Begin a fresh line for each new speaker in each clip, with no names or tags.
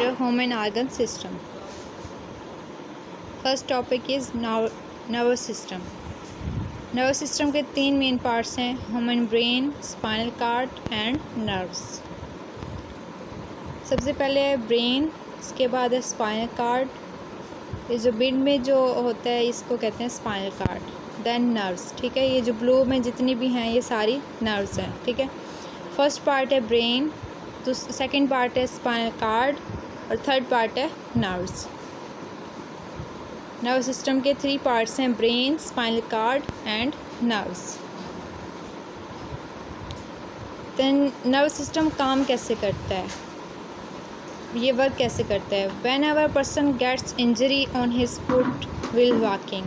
consider human organ system. First topic is nervous system. Nervous system के 3 main parts हैं, human brain, spinal cord and nerves. सबसे पहले है brain, इसके बाद है स्पाइनल कॉर्ड, ये जो मिड में जो होता है इसको कहते हैं स्पाइनल कॉर्ड, देन नर्व्स। ठीक है, ये जो ब्लू में जितनी भी हैं ये सारी नर्व्स हैं। ठीक है, फर्स्ट पार्ट है ब्रेन, तो सेकंड पार्ट है स्पाइनल कॉर्ड और थर्ड पार्ट है नर्व्स। नर्वस सिस्टम के 3 पार्ट्स हैं, brain, spinal cord and nerves. Then nervous system काम कैसे करता है, ये वर्क कैसे करता है। Whenever person gets injury on his foot while walking,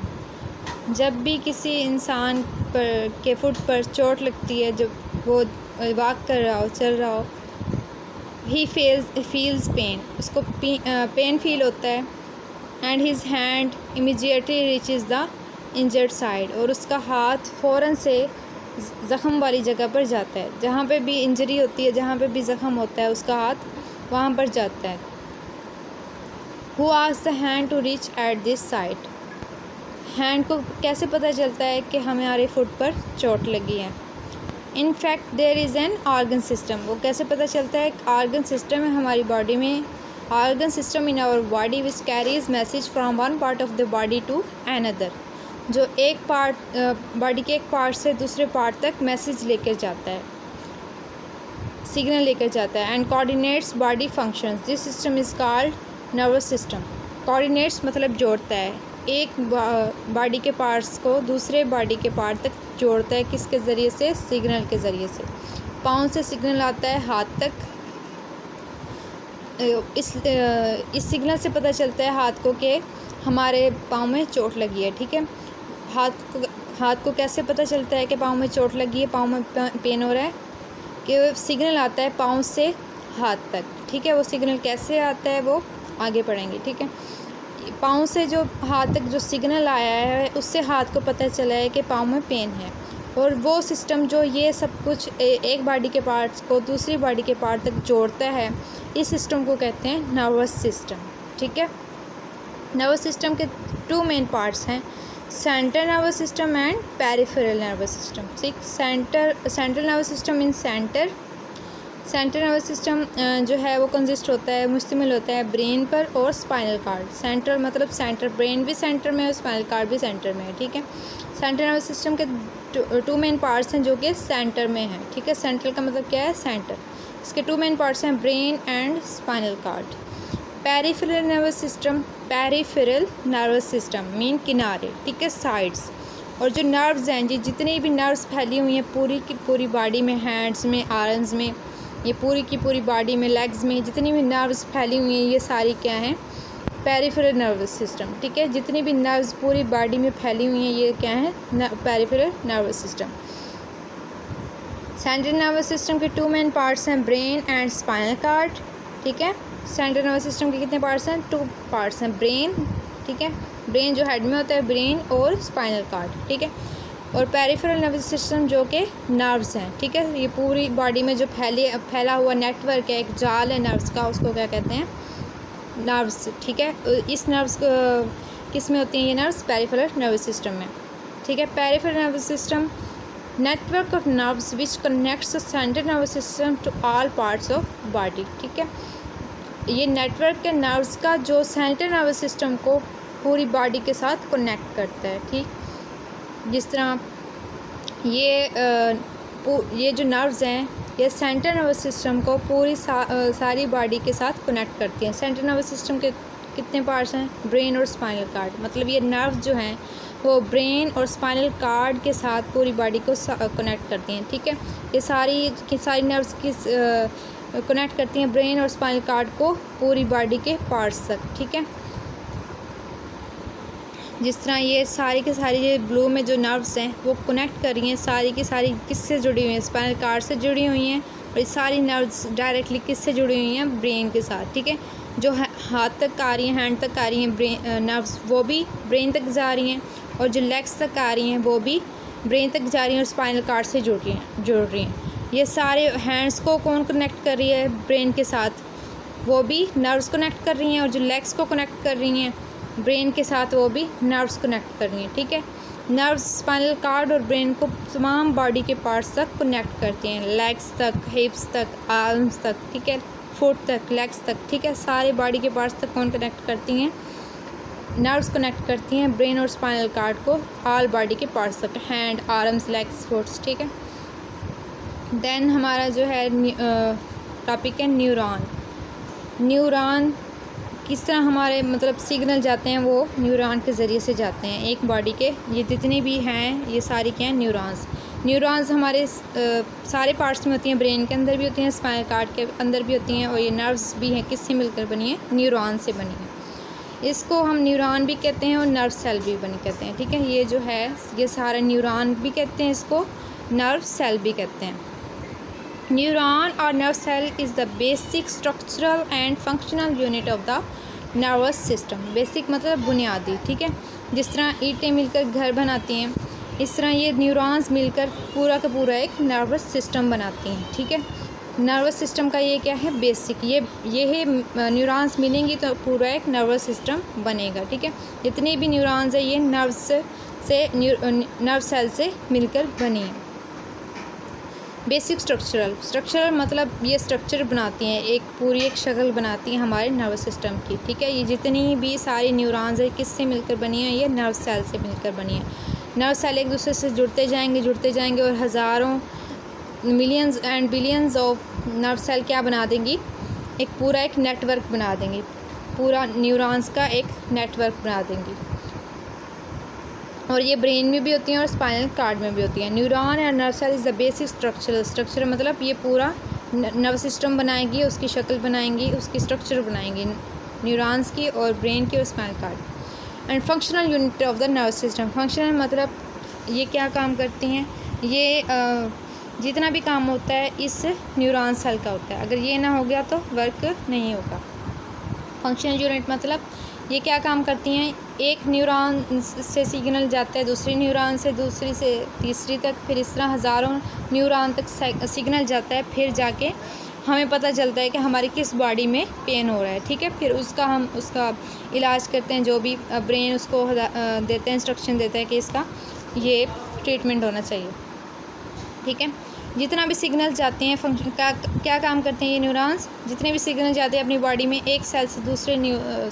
जब भी किसी इंसान के फुट पर चोट लगती है, जब वो वॉक कर रहा हो, चल रहा हो, ही फील्स पेन, उसको पेन फील होता है। And his hand immediately reaches the injured side, और उसका हाथ फ़ौरन से ज़ख़म वाली जगह पर जाता है। जहाँ पे भी इंजरी होती है, जहाँ पे भी ज़ख़म होता है, उसका हाथ वहाँ पर जाता है। Who asks the hand to reach at this side, hand को कैसे पता चलता है कि हमारे फुट पर चोट लगी है। In fact there is an organ system, वो कैसे पता चलता है, ऑर्गन सिस्टम है हमारी बॉडी में, organ system in our body which carries message from one part of the body to another, जो एक पार्ट बॉडी के एक पार्ट से दूसरे पार्ट तक मैसेज लेकर जाता है, सिग्नल लेकर जाता है। And coordinates body functions, this system is called nervous system. Coordinates मतलब जोड़ता है, एक बॉडी के पार्ट्स को दूसरे बॉडी के पार्ट तक जोड़ता है। किसके ज़रिए से, सिग्नल के ज़रिए से। पाँव से सिग्नल आता है हाथ तक, इस सिग्नल से पता चलता है हाथ को कि हमारे पाँव में चोट लगी है। ठीक है, हाथ को कैसे पता चलता है कि पाँव में चोट लगी है, पाँव में पेन हो रहा है, कि सिग्नल आता है पाँव से हाथ तक। ठीक है, वो सिग्नल कैसे आता है वो आगे पढ़ेंगे। ठीक है, पाँव से जो हाथ तक जो सिग्नल आया है उससे हाथ को पता चला है कि पाँव में पेन है, और वो सिस्टम जो ये सब कुछ एक बॉडी के पार्ट्स को दूसरी बॉडी के पार्ट तक जोड़ता है, इस सिस्टम को कहते हैं नर्वस सिस्टम। ठीक है, नर्वस सिस्टम के 2 मेन पार्ट्स हैं, central nervous system and peripheral nervous system. ठीक, central nervous system in central nervous system जो है वो कंसिस्ट होता है, मुश्तमिल होता है ब्रेन पर और स्पाइनल कॉर्ड। सेंट्रल मतलब सेंटर, ब्रेन भी सेंटर में है, स्पाइनल कॉर्ड भी सेंटर में है। ठीक है, सेंट्रल नर्वस सिस्टम के 2 मेन पार्ट्स हैं जो कि सेंटर में हैं। ठीक है, सेंट्रल का मतलब क्या है, सेंटर। इसके 2 मेन पार्ट्स हैं, brain and spinal cord. Peripheral nervous system mean किनारे, ठीक है, साइड्स। और जो नर्व्स हैं जी, जितनी भी नर्व्स फैली हुई हैं पूरी की पूरी बॉडी में, हैंड्स में, आर्म्स में, ये पूरी की पूरी बॉडी में, लेग्स में, जितनी भी नर्व्स फैली हुई हैं ये सारी क्या हैं, पेरिफेरल नर्वस सिस्टम। ठीक है, जितनी भी नर्व्स पूरी बॉडी में फैली हुई हैं ये क्या है, peripheral nervous system. Central nervous system के 2 मेन पार्ट्स हैं, ब्रेन एंड स्पाइनल कॉर्ड। ठीक है, सेंट्रल नर्वस सिस्टम के कितने पार्ट्स हैं, 2 पार्ट्स हैं, ब्रेन, ठीक है, ब्रेन जो हेड में होता है, ब्रेन और स्पाइनल कॉर्ड। ठीक है, और पेरिफेरल नर्वस सिस्टम जो कि नर्व्स हैं। ठीक है, ये पूरी बॉडी में जो फैला हुआ नेटवर्क है, एक जाल है नर्व्स का, उसको क्या कहते हैं, नर्व्स। ठीक है, इस नर्व्स किस में होती हैं ये नर्व्स, पेरिफेरल नर्वस सिस्टम में। ठीक है, peripheral nervous system network of nerves which connects the central nervous system to all parts of body. ठीक है, ये नेटवर्क के नर्व्स का जो सेंट्रल नर्वस सिस्टम को पूरी बॉडी के साथ कनेक्ट करता है। ठीक, जिस तरह ये जो नर्व्स हैं ये सेंट्रल नर्वस सिस्टम को पूरी सारी बॉडी के साथ कनेक्ट करती हैं। सेंट्रल नर्वस सिस्टम के कितने पार्ट्स हैं, ब्रेन और स्पाइनल कॉर्ड। मतलब ये नर्व्स जो हैं वो ब्रेन और स्पाइनल कॉर्ड के साथ पूरी बॉडी को कनेक्ट करती हैं। ठीक है, ये सारी नर्व्स की कनेक्ट करती हैं ब्रेन और स्पाइनल कॉर्ड को पूरी बॉडी के पार्ट्स तक। ठीक है, जिस तरह ये सारी की सारी ये ब्लू में जो नर्व्स हैं वो कनेक्ट कर रही हैं, सारी की सारी किससे जुड़ी हुई हैं, स्पाइनल कॉर्ड से जुड़ी हुई हैं, और ये सारी नर्व्स डायरेक्टली किससे जुड़ी हुई हैं, ब्रेन के साथ। ठीक है, जो हाथ तक आ रही हैं, हैंड तक आ रही हैं नर्व्स, वो भी ब्रेन तक जा रही हैं, और जो लेग्स तक आ रही हैं वो भी ब्रेन तक जा रही हैं और स्पाइनल कॉर्ड से जुड़ रही हैं। ये सारे हैंड्स को कौन कनेक्ट कर रही है, ब्रेन के साथ, वो भी नर्व्स कनेक्ट कर रही हैं, और जो लेग्स को कनेक्ट कर रही हैं ब्रेन के साथ वो भी नर्व्स कनेक्ट कर रही हैं, ठीक है। नर्व्स स्पाइनल कार्ड और ब्रेन को तमाम बॉडी के पार्ट्स तक कनेक्ट करती हैं, लेग्स तक, हिप्स तक, आर्म्स तक, ठीक है, फुट तक, लेग्स तक, ठीक है, सारे बॉडी के पार्ट्स तक कौन कनेक्ट करती हैं? नर्व्स कनेक्ट करती हैं ब्रेन और स्पाइनल कार्ड को ऑल बॉडी के पार्ट्स तक, हैंड, आर्म्स, लेग्स, फुट्स, ठीक है। देन हमारा जो है टॉपिक है न्यूरॉन। न्यूरॉन किस तरह हमारे मतलब सिग्नल जाते हैं, वो न्यूरॉन के ज़रिए से जाते हैं एक बॉडी के। ये जितनी भी हैं ये सारी क्या हैं? न्यूरॉन्स। न्यूरॉन्स हमारे सारे पार्ट्स में होती हैं, ब्रेन के अंदर भी होती हैं, स्पाइनल कार्ड के अंदर भी होती हैं, और ये नर्व्स भी हैं, किससे मिलकर बनी है? न्यूरॉन से बनी है। इसको हम न्यूरॉन भी कहते हैं और नर्व सेल भी बनी कहते हैं, ठीक है। ये जो है ये सारा न्यूरॉन भी कहते हैं, इसको नर्व सेल भी कहते हैं। न्यूरॉन और nerve cell is the basic structural and functional unit of the nervous system. Basic मतलब बुनियादी, ठीक है। जिस तरह ईंटें मिलकर घर बनाती हैं, इस तरह ये न्यूरॉन्स मिलकर पूरा का पूरा एक नर्वस सिस्टम बनाती हैं, ठीक है। नर्वस सिस्टम का ये क्या है? बेसिक ये है, न्यूरॉन्स मिलेंगी तो पूरा एक नर्वस सिस्टम बनेगा, ठीक है। जितने भी न्यूरॉन्स है ये नर्व सेल से मिलकर बनी है। बेसिक स्ट्रक्चरल मतलब ये स्ट्रक्चर बनाती हैं, एक पूरी एक शक्ल बनाती हैं हमारे नर्वस सिस्टम की, ठीक है। ये जितनी भी सारी न्यूरॉन्स है किससे मिलकर बनी है? ये नर्व सेल से मिलकर बनी है। नर्व सेल एक दूसरे से जुड़ते जाएंगे और हज़ारों millions and billions of nerve cell क्या बना देंगी? एक पूरा एक नेटवर्क बना देंगी, पूरा न्यूरॉन्स का एक नेटवर्क बना देंगी। और ये ब्रेन में भी होती हैं और स्पाइनल कार्ड में भी होती हैं। न्यूरॉन और nerve cell is the basic structure मतलब ये पूरा नर्व सिस्टम बनाएगी, उसकी शक्ल बनाएंगी, उसकी स्ट्रक्चर बनाएंगी न्यूरॉन्स की और ब्रेन की और spinal cord. And functional unit of the nerve system. Functional मतलब ये क्या काम करती हैं? ये जितना भी काम होता है इस न्यूरॉन सेल का होता है, अगर ये ना हो गया तो वर्क नहीं होगा। फंक्शनल यूनिट मतलब ये क्या काम करती हैं? एक न्यूरॉन से सिग्नल जाता है दूसरी न्यूरॉन से, दूसरी से तीसरी तक, फिर इस तरह हज़ारों न्यूरॉन तक सिग्नल जाता है, फिर जाके हमें पता चलता है कि हमारी किस बॉडी में पेन हो रहा है, ठीक है। फिर हम उसका इलाज करते हैं, जो भी ब्रेन उसको देते हैं, इंस्ट्रक्शन देता है कि इसका ये ट्रीटमेंट होना चाहिए, ठीक है। जितना भी सिग्नल जाते हैं फंक्शन का क्या काम करते हैं ये न्यूरॉन्स? जितने भी सिग्नल जाते हैं अपनी बॉडी में, एक सेल से दूसरे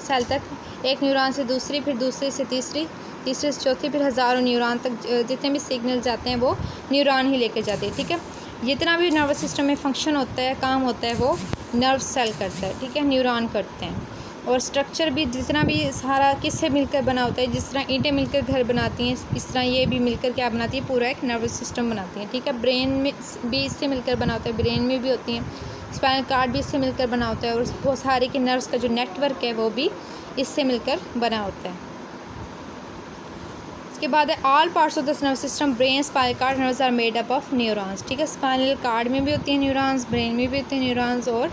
सेल तक, एक न्यूरॉन से दूसरी, फिर दूसरी से तीसरी, तीसरे से चौथी, फिर हज़ारों न्यूरॉन तक जितने भी सिग्नल जाते हैं वो न्यूरॉन ही लेके जाते हैं, ठीक है। जितना भी नर्वस सिस्टम में फंक्शन होता है, काम होता है, वो नर्व सेल करता है, ठीक है, न्यूरॉन करते हैं। और स्ट्रक्चर भी जितना भी सारा किससे मिलकर बना होता है, जिस तरह ईंटें मिलकर घर बनाती हैं, इस तरह ये भी मिलकर क्या बनाती है? पूरा एक नर्वस सिस्टम बनाती है, ठीक है। ब्रेन में भी इससे मिलकर बना होता है, ब्रेन में भी होती हैं, स्पाइनल कार्ड भी इससे मिलकर बना होता है, और वो सारे के नर्व्स का जो नेटवर्क है वो भी इससे मिलकर बना होता है। इसके बाद है all parts of the nervous system, brain, spinal cord, nerves are made up of neurons, ठीक है। स्पाइनल कार्ड में भी होती हैं न्यूरॉन्स, ब्रेन में भी होती हैं न्यूरॉन्स, और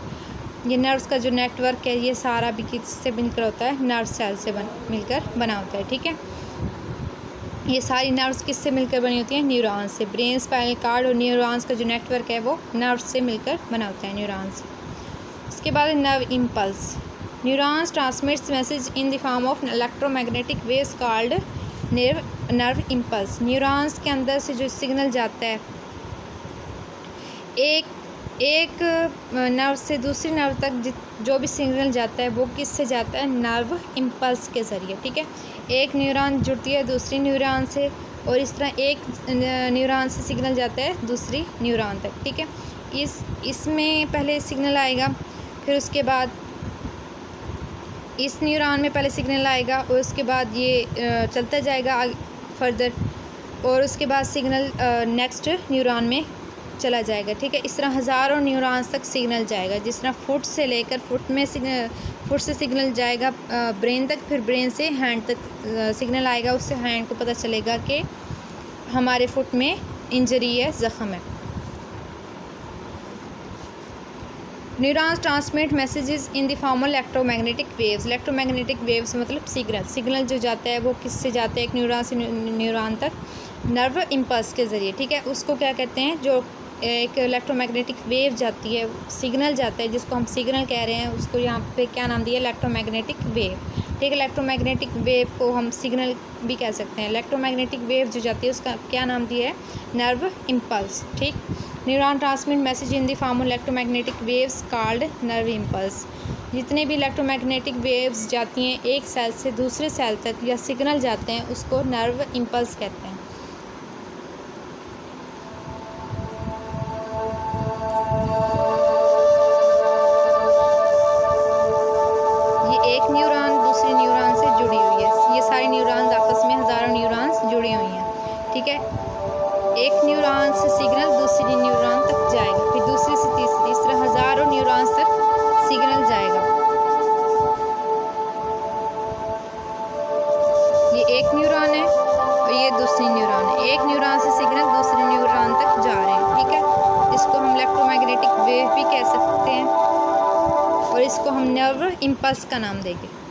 ये नर्व्स का जो नेटवर्क है ये सारा भी किससे मिलकर होता है? नर्व सेल से मिलकर बना होता है, ठीक है। ये सारी नर्व्स किससे मिलकर बनी होती हैं? न्यूरॉन्स से। ब्रेन, स्पाइनल कार्ड और न्यूरॉन्स का जो नेटवर्क है वो नर्व्स से मिलकर बना होता है, न्यूरॉन्स। इसके बाद है nerve impulse. Neurons transmits message in the form of electromagnetic waves called nerve impulse. Neurons के अंदर से जो सिग्नल जाता है एक नर्व से दूसरी नर्व तक जो भी सिग्नल जाता है वो किससे जाता है? नर्व इम्पल्स के ज़रिए, ठीक है। एक न्यूरॉन जुड़ती है दूसरी न्यूरॉन से, और इस तरह एक न्यूरॉन से सिग्नल जाता है दूसरी न्यूरॉन तक, ठीक है। इसमें पहले सिग्नल आएगा, फिर उसके बाद इस न्यूरॉन में पहले सिग्नल आएगा, और उसके बाद ये चलता जाएगा आगे फर्दर, और उसके बाद सिग्नल नेक्स्ट न्यूरॉन में चला जाएगा, ठीक है। इस तरह हज़ारों न्यूरॉन्स तक सिग्नल जाएगा। जिस तरह फुट से लेकर फुट से सिग्नल जाएगा ब्रेन तक, फिर ब्रेन से हैंड तक सिग्नल आएगा, उससे हैंड को पता चलेगा कि हमारे फुट में इंजरी है, ज़ख़म है। Neurons transmit messages in the form of electromagnetic waves. Electromagnetic waves मतलब सिग्नल जो जाता है वो किससे जाता है? एक न्यूरॉन से न्यूरॉन तक नर्व इम्पल्स के ज़रिए, ठीक है। उसको क्या कहते हैं? जो एक इलेक्ट्रोमैग्नेटिक वेव जाती है, सिग्नल जाता है जिसको हम सिग्नल कह रहे हैं, उसको यहाँ पे क्या नाम दिया, इलेक्ट्रोमैग्नेटिक वेव। ठीक, इलेक्ट्रोमैग्नेटिक वेव को हम सिग्नल भी कह सकते हैं। इलेक्ट्रोमैग्नेटिक वेव जो जाती है उसका क्या नाम दिया है, नर्व इम्पल्स। ठीक, neuron transmit message in the form of electromagnetic waves called nerve impulse. जितने भी इलेक्ट्रोमैग्नेटिक वेव्स जाती हैं एक सेल से दूसरे सेल तक या सिग्नल जाते हैं उसको नर्व इम्पल्स कहते हैं। ये एक न्यूरॉन दूसरी न्यूरॉन से जुड़ी हुई है, ये सारी न्यूरॉन्स आपस में हज़ारों न्यूरॉन्स जुड़ी हुई हैं। ठीक है, एक न्यूरॉन से सिग्नल दूसरी न्यूरॉन तक जाएगा, फिर दूसरी से तीसरी, इस तरह हज़ारों न्यूरॉन्स तक सिग्नल जाएगा। ये एक न्यूरॉन है और ये दूसरी न्यूरॉन है, एक न्यूरॉन से सिग्नल दूसरी न्यूरॉन तक जा रहे हैं। ठीक है, इसको हम इलेक्ट्रोमैग्नेटिक वेव भी कह सकते हैं और इसको हम नर्व इम्पल्स का नाम देंगे।